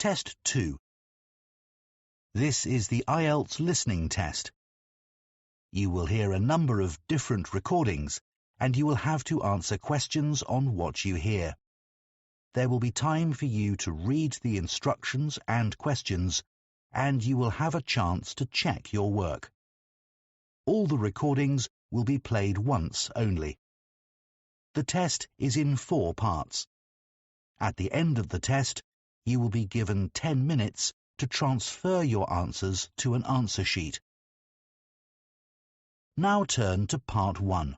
Test 2. This is the IELTS listening test. You will hear a number of different recordings, and you will have to answer questions on what you hear. There will be time for you to read the instructions and questions, and you will have a chance to check your work. All the recordings will be played once only. The test is in 4 parts. At the end of the test, you will be given 10 minutes to transfer your answers to an answer sheet. Now turn to Part 1.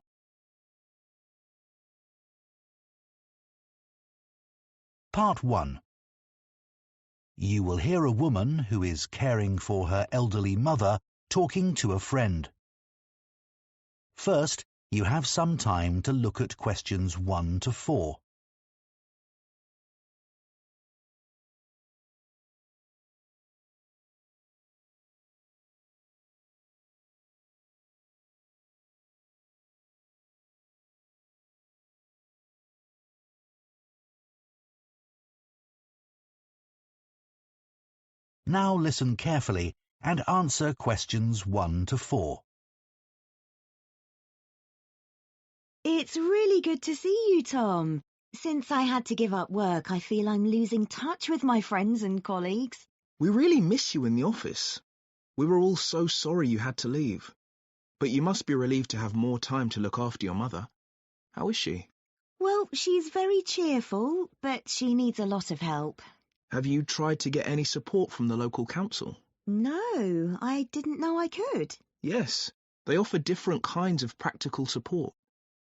Part 1. You will hear a woman who is caring for her elderly mother talking to a friend. First, you have some time to look at questions 1 to 4. Now listen carefully and answer questions 1 to 4. It's really good to see you, Tom. Since I had to give up work, I feel I'm losing touch with my friends and colleagues. We really miss you in the office. We were all so sorry you had to leave. But you must be relieved to have more time to look after your mother. How is she? Well, she's very cheerful, but she needs a lot of help. Have you tried to get any support from the local council? No, I didn't know I could. Yes, they offer different kinds of practical support.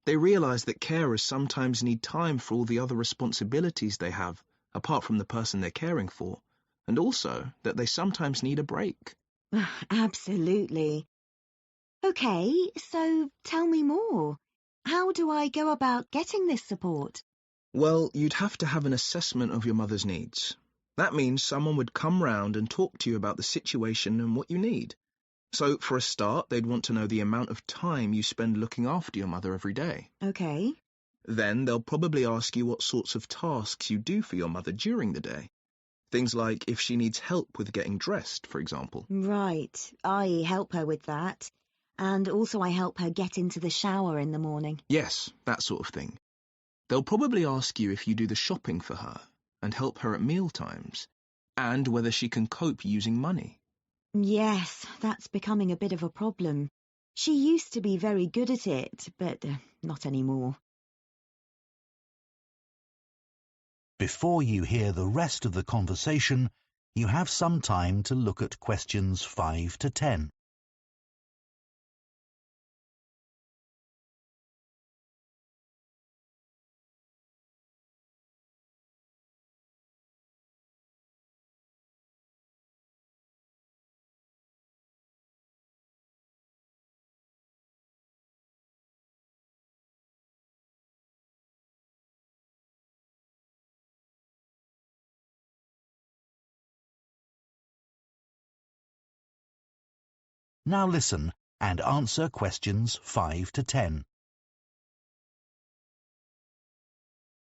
They realise that carers sometimes need time for all the other responsibilities they have, apart from the person they're caring for, and also that they sometimes need a break. Absolutely. OK, so tell me more. How do I go about getting this support? Well, you'd have to have an assessment of your mother's needs. That means someone would come round and talk to you about the situation and what you need. So, for a start, they'd want to know the amount of time you spend looking after your mother every day. OK. Then they'll probably ask you what sorts of tasks you do for your mother during the day. Things like if she needs help with getting dressed, for example. Right, I help her with that. And also I help her get into the shower in the morning. Yes, that sort of thing. They'll probably ask you if you do the shopping for her and help her at mealtimes, and whether she can cope using money. Yes, that's becoming a bit of a problem. She used to be very good at it, but not anymore. Before you hear the rest of the conversation, you have some time to look at questions 5 to 10. Now listen and answer questions 5 to 10.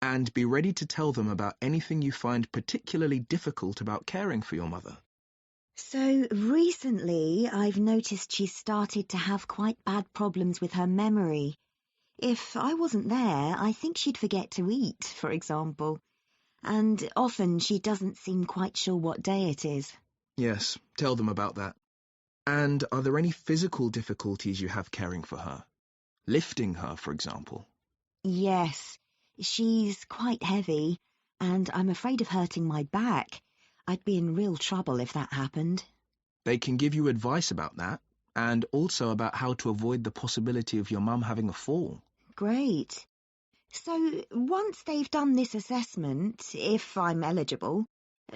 And be ready to tell them about anything you find particularly difficult about caring for your mother. So recently I've noticed she's started to have quite bad problems with her memory. If I wasn't there, I think she'd forget to eat, for example. And often she doesn't seem quite sure what day it is. Yes, tell them about that. And are there any physical difficulties you have caring for her? Lifting her, for example? Yes, she's quite heavy, and I'm afraid of hurting my back. I'd be in real trouble if that happened. They can give you advice about that, and also about how to avoid the possibility of your mum having a fall. Great. So once they've done this assessment, if I'm eligible,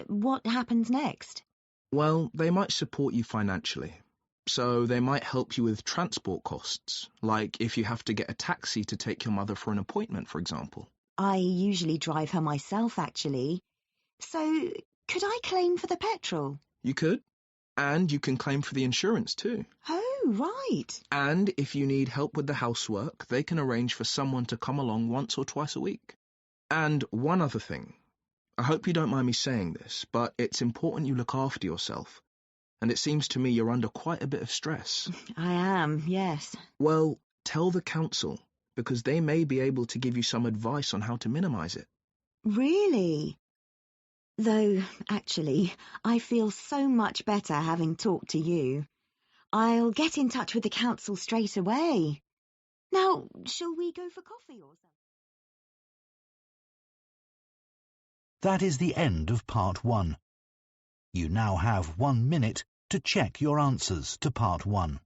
what happens next? Well, they might support you financially. So they might help you with transport costs, like if you have to get a taxi to take your mother for an appointment, for example. I usually drive her myself, actually. So could I claim for the petrol? You could. And you can claim for the insurance too. Oh, right. And if you need help with the housework, they can arrange for someone to come along once or twice a week. And one other thing. I hope you don't mind me saying this, but it's important you look after yourself. And it seems to me you're under quite a bit of stress. I am, yes. Well, tell the council, because they may be able to give you some advice on how to minimize it. Really? Though, actually, I feel so much better having talked to you. I'll get in touch with the council straight away. Now, shall we go for coffee or something? That is the end of part 1. You now have 1 minute to check your answers to part 1.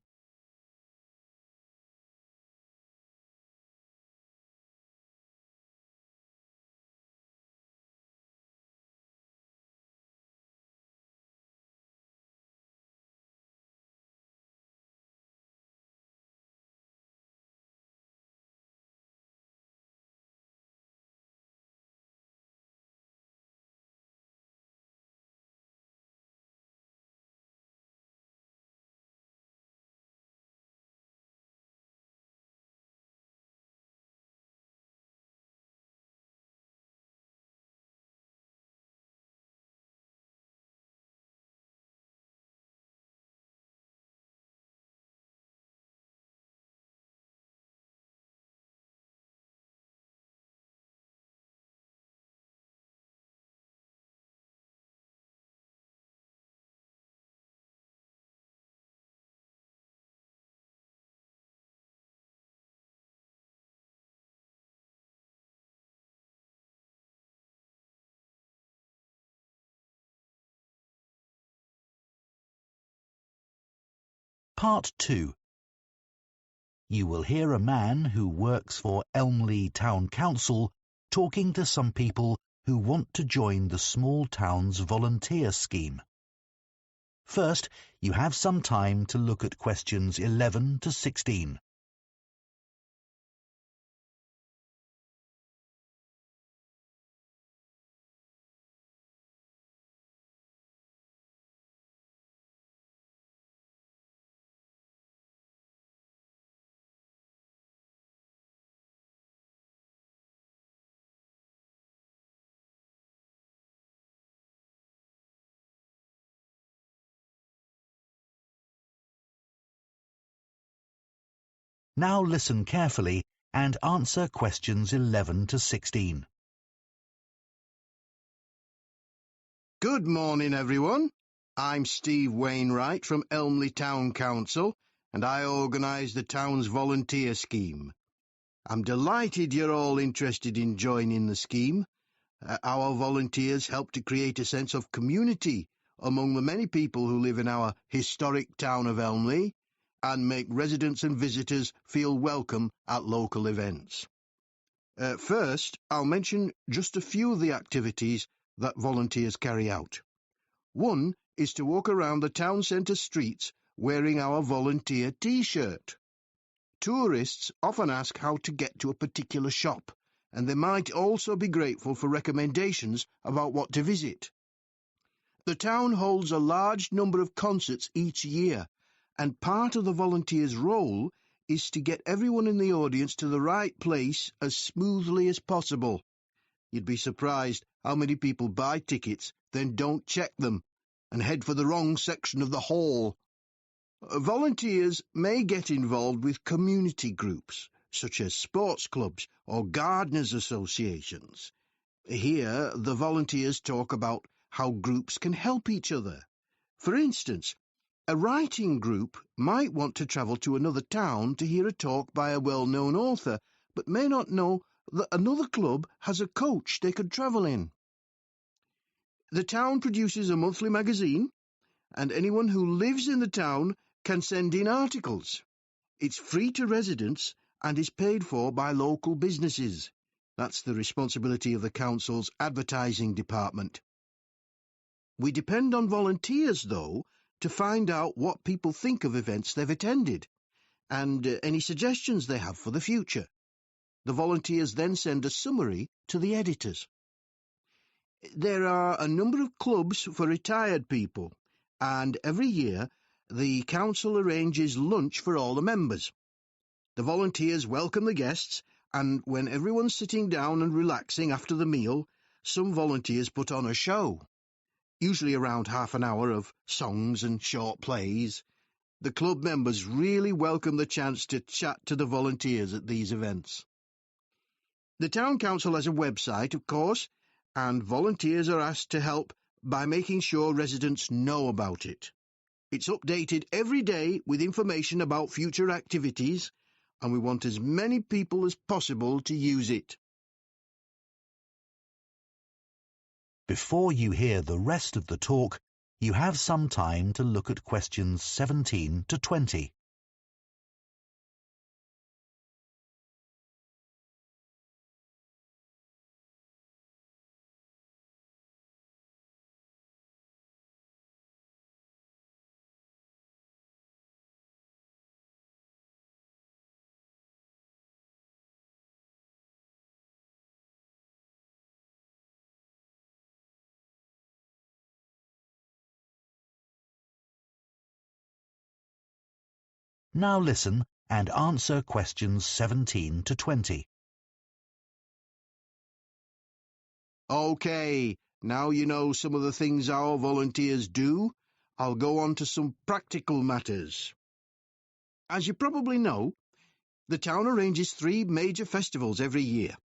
Part 2. You will hear a man who works for Elmley Town Council talking to some people who want to join the small town's volunteer scheme. First, you have some time to look at questions 11 to 16. Now listen carefully and answer questions 11 to 16. Good morning, everyone. I'm Steve Wainwright from Elmley Town Council, and I organise the town's volunteer scheme. I'm delighted you're all interested in joining the scheme. Our volunteers help to create a sense of community among the many people who live in our historic town of Elmley, and make residents and visitors feel welcome at local events. First, I'll mention just a few of the activities that volunteers carry out. One is to walk around the town centre streets wearing our volunteer T-shirt. Tourists often ask how to get to a particular shop, and they might also be grateful for recommendations about what to visit. The town holds a large number of concerts each year, and part of the volunteers' role is to get everyone in the audience to the right place as smoothly as possible. You'd be surprised how many people buy tickets, then don't check them, and head for the wrong section of the hall. Volunteers may get involved with community groups, such as sports clubs or gardeners' associations. Here, the volunteers talk about how groups can help each other. For instance, a writing group might want to travel to another town to hear a talk by a well-known author, but may not know that another club has a coach they could travel in. The town produces a monthly magazine, and anyone who lives in the town can send in articles. It's free to residents and is paid for by local businesses. That's the responsibility of the council's advertising department. We depend on volunteers, though, to find out what people think of events they've attended, and any suggestions they have for the future. The volunteers then send a summary to the editors. There are a number of clubs for retired people, and every year the council arranges lunch for all the members. The volunteers welcome the guests, and when everyone's sitting down and relaxing after the meal, some volunteers put on a show, usually around half an hour of songs and short plays. The club members really welcome the chance to chat to the volunteers at these events. The town council has a website, of course, and volunteers are asked to help by making sure residents know about it. It's updated every day with information about future activities, and we want as many people as possible to use it. Before you hear the rest of the talk, you have some time to look at questions 17 to 20. Now listen and answer questions 17 to 20. OK, now you know some of the things our volunteers do. I'll go on to some practical matters. As you probably know, the town arranges 3 major festivals every year,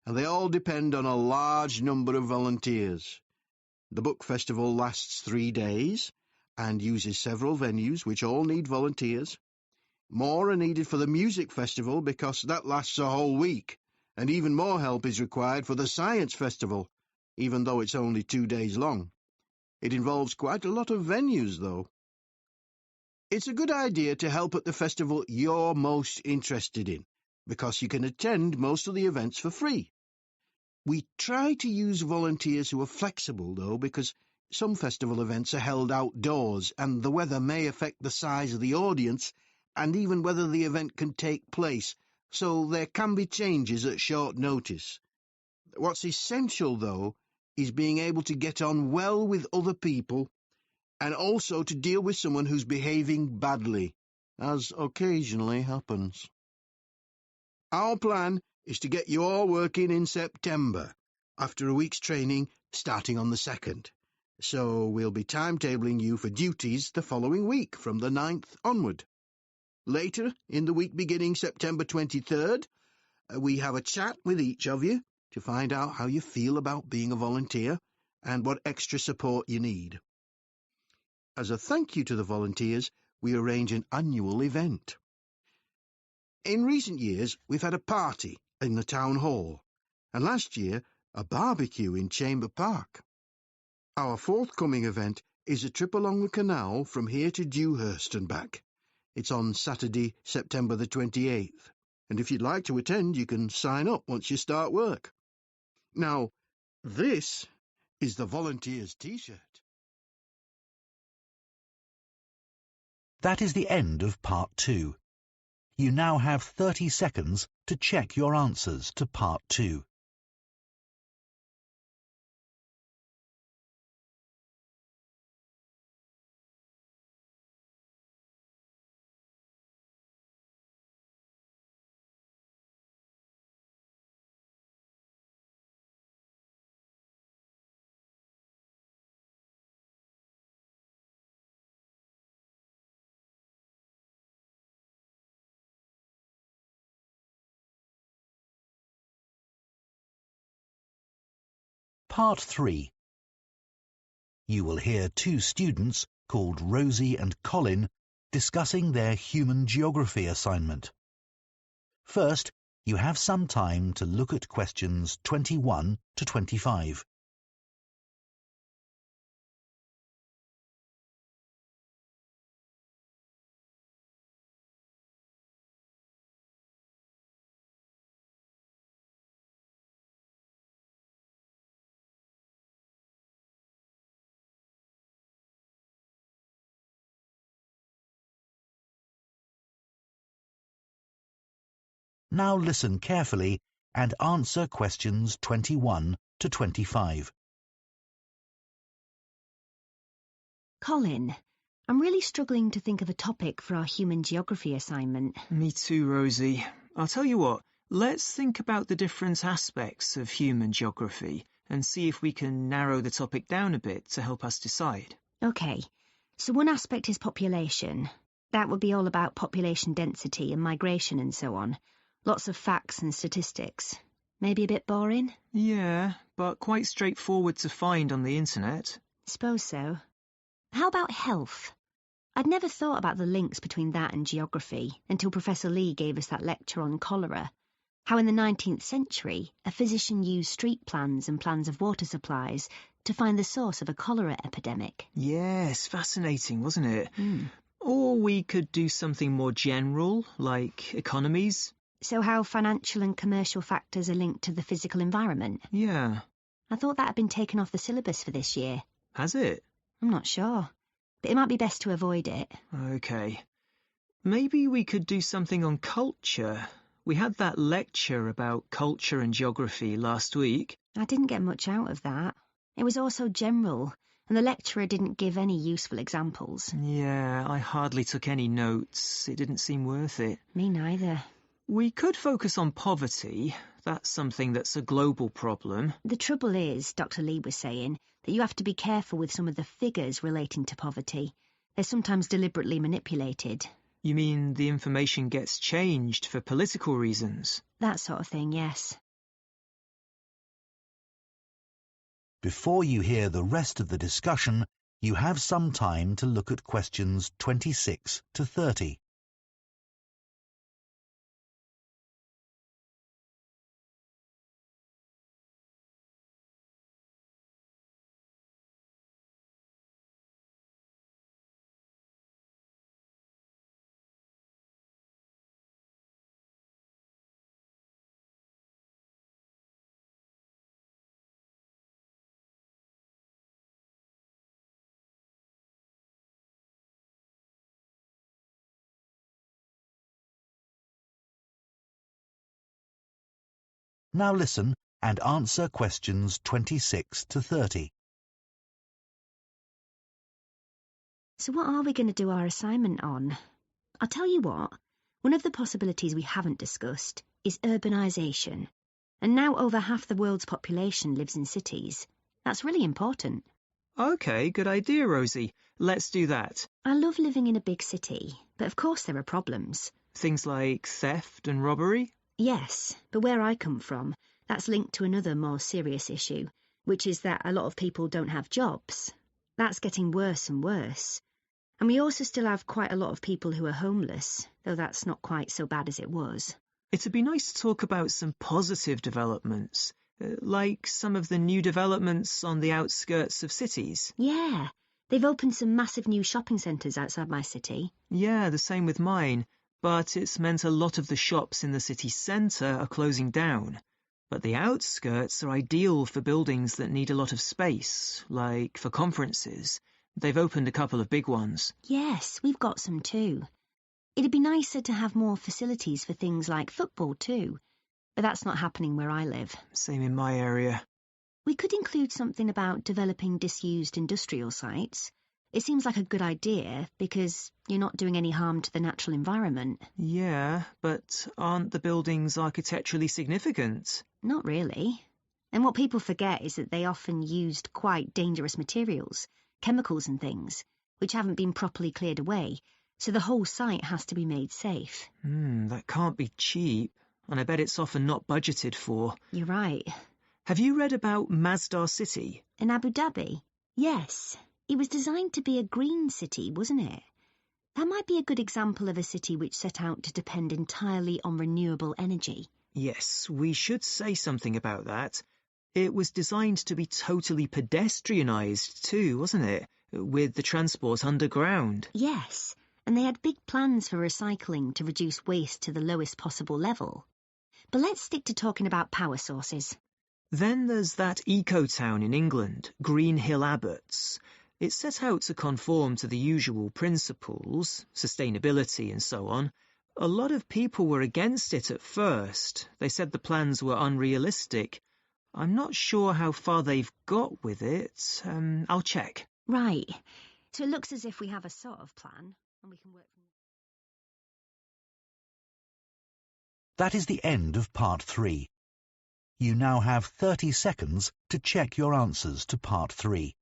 and they all depend on a large number of volunteers. The book festival lasts 3 days and uses several venues which all need volunteers. More are needed for the music festival because that lasts a whole week, and even more help is required for the science festival, even though it's only 2 days long. It involves quite a lot of venues, though. It's a good idea to help at the festival you're most interested in, because you can attend most of the events for free. We try to use volunteers who are flexible, though, because some festival events are held outdoors, and the weather may affect the size of the audience and even whether the event can take place, so there can be changes at short notice. What's essential, though, is being able to get on well with other people and also to deal with someone who's behaving badly, as occasionally happens. Our plan is to get you all working in September, after a week's training starting on the 2nd. So we'll be timetabling you for duties the following week from the 9th onward. Later, in the week beginning September 23rd, we have a chat with each of you to find out how you feel about being a volunteer and what extra support you need. As a thank you to the volunteers, we arrange an annual event. In recent years, we've had a party in the town hall, and last year, a barbecue in Chamber Park. Our forthcoming event is a trip along the canal from here to Dewhurst and back. It's on Saturday, September the 28th, and if you'd like to attend, you can sign up once you start work. Now, this is the volunteers' T-shirt. That is the end of Part 2. You now have 30 seconds to check your answers to Part 2. Part 3. You will hear 2 students called Rosie and Colin discussing their human geography assignment. First, you have some time to look at questions 21 to 25. Now listen carefully and answer questions 21 to 25. Colin, I'm really struggling to think of a topic for our human geography assignment. Me too, Rosie. I'll tell you what, let's think about the different aspects of human geography and see if we can narrow the topic down a bit to help us decide. OK, so one aspect is population. That would be all about population density and migration and so on. Lots of facts and statistics. Maybe a bit boring? Yeah, but quite straightforward to find on the internet. Suppose so. How about health? I'd never thought about the links between that and geography until Professor Lee gave us that lecture on cholera. How in the 19th century, a physician used street plans and plans of water supplies to find the source of a cholera epidemic. Yes, fascinating, wasn't it? Hmm. Or we could do something more general, like economies. So how financial and commercial factors are linked to the physical environment? Yeah. I thought that had been taken off the syllabus for this year. Has it? I'm not sure, but it might be best to avoid it. OK. Maybe we could do something on culture. We had that lecture about culture and geography last week. I didn't get much out of that. It was all so general, and the lecturer didn't give any useful examples. Yeah, I hardly took any notes. It didn't seem worth it. Me neither. We could focus on poverty. That's something that's a global problem. The trouble is, Dr. Lee was saying, that you have to be careful with some of the figures relating to poverty. They're sometimes deliberately manipulated. You mean the information gets changed for political reasons? That sort of thing, yes. Before you hear the rest of the discussion, you have some time to look at questions 26 to 30. Now listen and answer questions 26 to 30. So what are we going to do our assignment on? I'll tell you what, one of the possibilities we haven't discussed is urbanisation. And now over half the world's population lives in cities. That's really important. OK, good idea, Rosie. Let's do that. I love living in a big city, but of course there are problems. Things like theft and robbery? Yes, but where I come from, that's linked to another more serious issue, which is that a lot of people don't have jobs. That's getting worse and worse. And we also still have quite a lot of people who are homeless, though that's not quite so bad as it was. It'd be nice to talk about some positive developments, like some of the new developments on the outskirts of cities. Yeah, they've opened some massive new shopping centres outside my city. Yeah, the same with mine. But it's meant a lot of the shops in the city centre are closing down. But the outskirts are ideal for buildings that need a lot of space, like for conferences. They've opened a couple of big ones. Yes, we've got some too. It'd be nicer to have more facilities for things like football too, but that's not happening where I live. Same in my area. We could include something about developing disused industrial sites. It seems like a good idea because you're not doing any harm to the natural environment. Yeah, but aren't the buildings architecturally significant? Not really. And what people forget is that they often used quite dangerous materials, chemicals and things, which haven't been properly cleared away, so the whole site has to be made safe. That can't be cheap, and I bet it's often not budgeted for. You're right. Have you read about Masdar City? In Abu Dhabi? Yes. It was designed to be a green city, wasn't it? That might be a good example of a city which set out to depend entirely on renewable energy. Yes, we should say something about that. It was designed to be totally pedestrianised too, wasn't it? With the transport underground. Yes, and they had big plans for recycling to reduce waste to the lowest possible level. But let's stick to talking about power sources. Then there's that eco-town in England, Green Hill Abbots. It set out to conform to the usual principles, sustainability and so on. A lot of people were against it at first. They said the plans were unrealistic. I'm not sure how far they've got with it. I'll check. Right. So it looks as if we have a sort of plan, and we can work from... That is the end of part 3. You now have 30 seconds to check your answers to Part 3.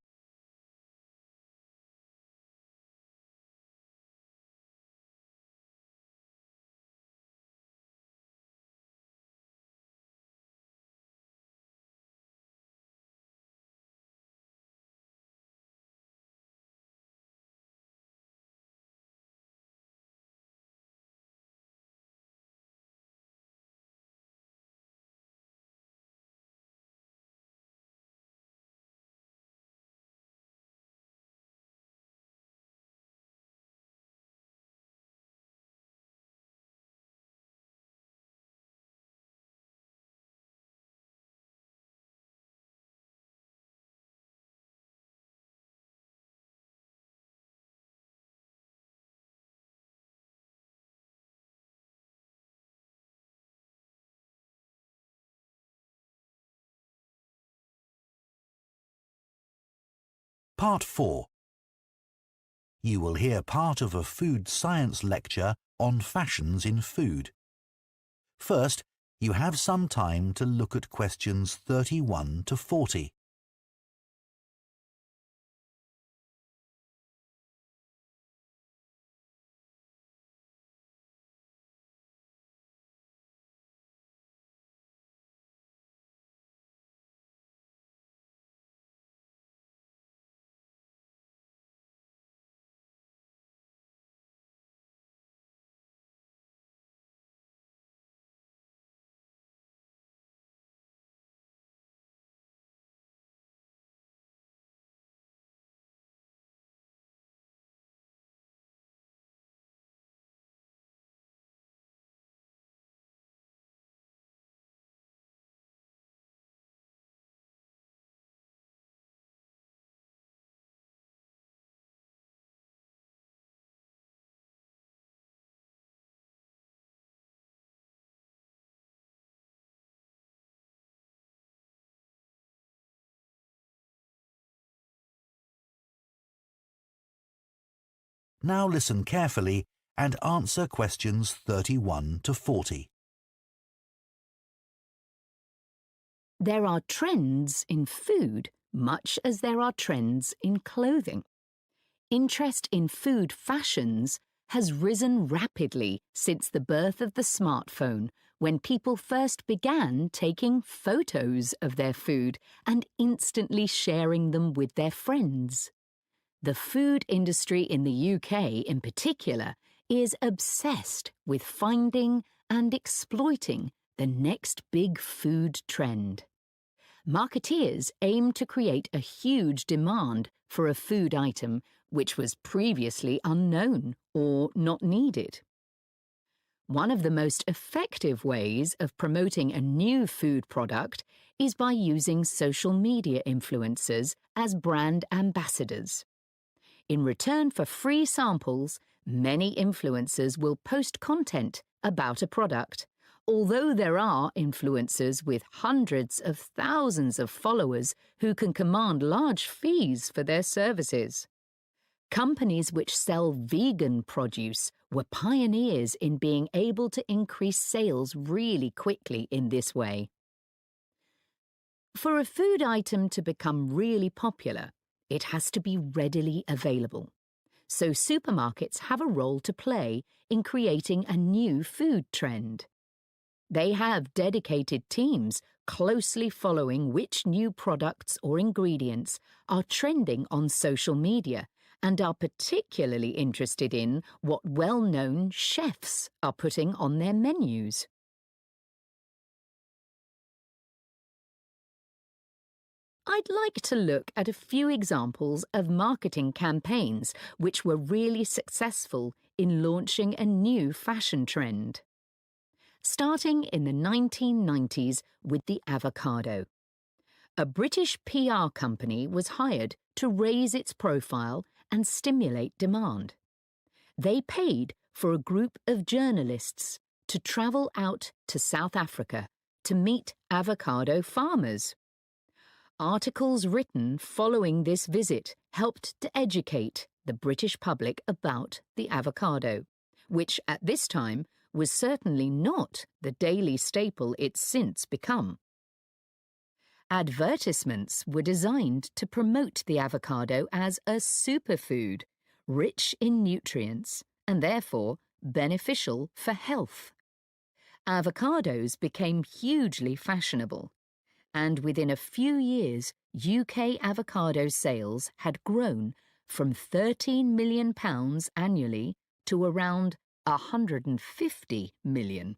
Part 4. You will hear part of a food science lecture on fashions in food. First, you have some time to look at questions 31 to 40. Now listen carefully and answer questions 31 to 40. There are trends in food much as there are trends in clothing. Interest in food fashions has risen rapidly since the birth of the smartphone, when people first began taking photos of their food and instantly sharing them with their friends. The food industry in the UK in particular is obsessed with finding and exploiting the next big food trend. Marketeers aim to create a huge demand for a food item which was previously unknown or not needed. One of the most effective ways of promoting a new food product is by using social media influencers as brand ambassadors. In return for free samples, many influencers will post content about a product. Although there are influencers with hundreds of thousands of followers who can command large fees for their services. Companies which sell vegan produce were pioneers in being able to increase sales really quickly in this way. For a food item to become really popular, it has to be readily available. So supermarkets have a role to play in creating a new food trend. They have dedicated teams closely following which new products or ingredients are trending on social media and are particularly interested in what well-known chefs are putting on their menus. I'd like to look at a few examples of marketing campaigns which were really successful in launching a new fashion trend. Starting in the 1990s with the avocado. A British PR company was hired to raise its profile and stimulate demand. They paid for a group of journalists to travel out to South Africa to meet avocado farmers. Articles written following this visit helped to educate the British public about the avocado, which at this time was certainly not the daily staple it's since become. Advertisements were designed to promote the avocado as a superfood, rich in nutrients and therefore beneficial for health. Avocados became hugely fashionable, and within a few years, UK avocado sales had grown from £13 million annually to around £150 million,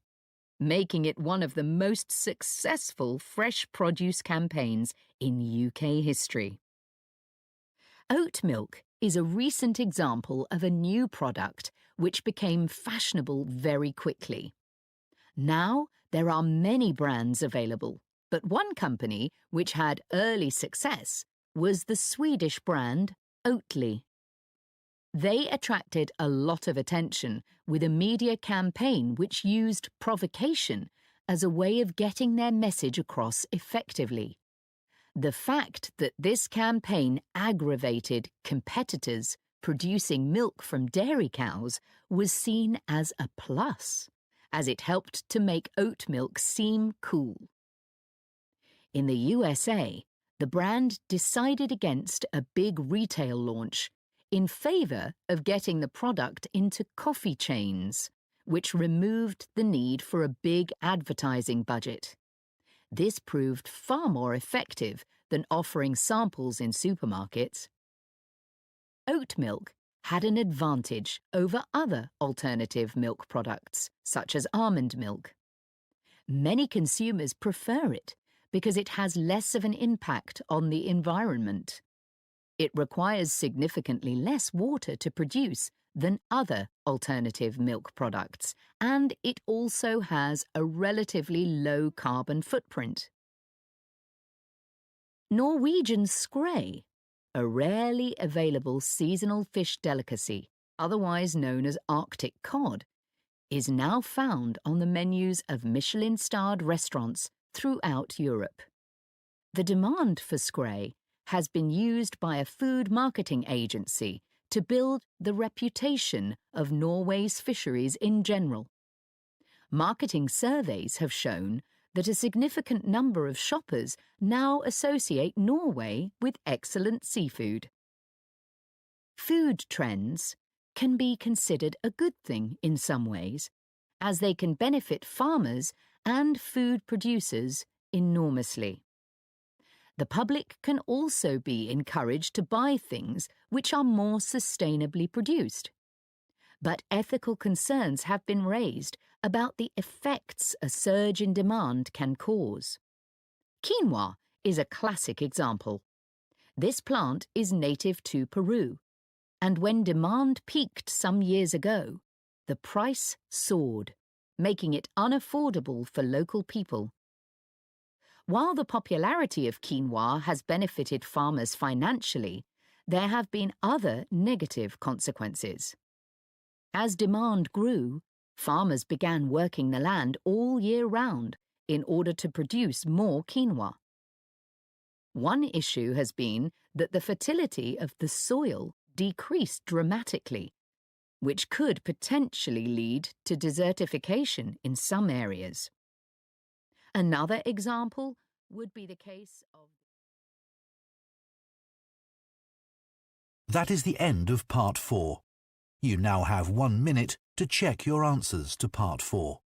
making it one of the most successful fresh produce campaigns in UK history. Oat milk is a recent example of a new product which became fashionable very quickly. Now there are many brands available, but one company which had early success was the Swedish brand Oatly. They attracted a lot of attention with a media campaign which used provocation as a way of getting their message across effectively. The fact that this campaign aggravated competitors producing milk from dairy cows was seen as a plus, as it helped to make oat milk seem cool. In the USA, the brand decided against a big retail launch in favour of getting the product into coffee chains, which removed the need for a big advertising budget. This proved far more effective than offering samples in supermarkets. Oat milk had an advantage over other alternative milk products, such as almond milk. Many consumers prefer it because it has less of an impact on the environment. It requires significantly less water to produce than other alternative milk products, and it also has a relatively low carbon footprint. Norwegian skrei, a rarely available seasonal fish delicacy, otherwise known as Arctic cod, is now found on the menus of Michelin-starred restaurants throughout Europe. The demand for skrei has been used by a food marketing agency to build the reputation of Norway's fisheries in general. Marketing surveys have shown that a significant number of shoppers now associate Norway with excellent seafood. Food trends can be considered a good thing in some ways, as they can benefit farmers and food producers enormously. The public can also be encouraged to buy things which are more sustainably produced. But ethical concerns have been raised about the effects a surge in demand can cause. Quinoa is a classic example. This plant is native to Peru, and when demand peaked some years ago, the price soared, making it unaffordable for local people. While the popularity of quinoa has benefited farmers financially, there have been other negative consequences. As demand grew, farmers began working the land all year round in order to produce more quinoa. One issue has been that the fertility of the soil decreased dramatically, which could potentially lead to desertification in some areas. Another example would be the case of... That is the end of Part 4. You now have 1 minute to check your answers to Part 4.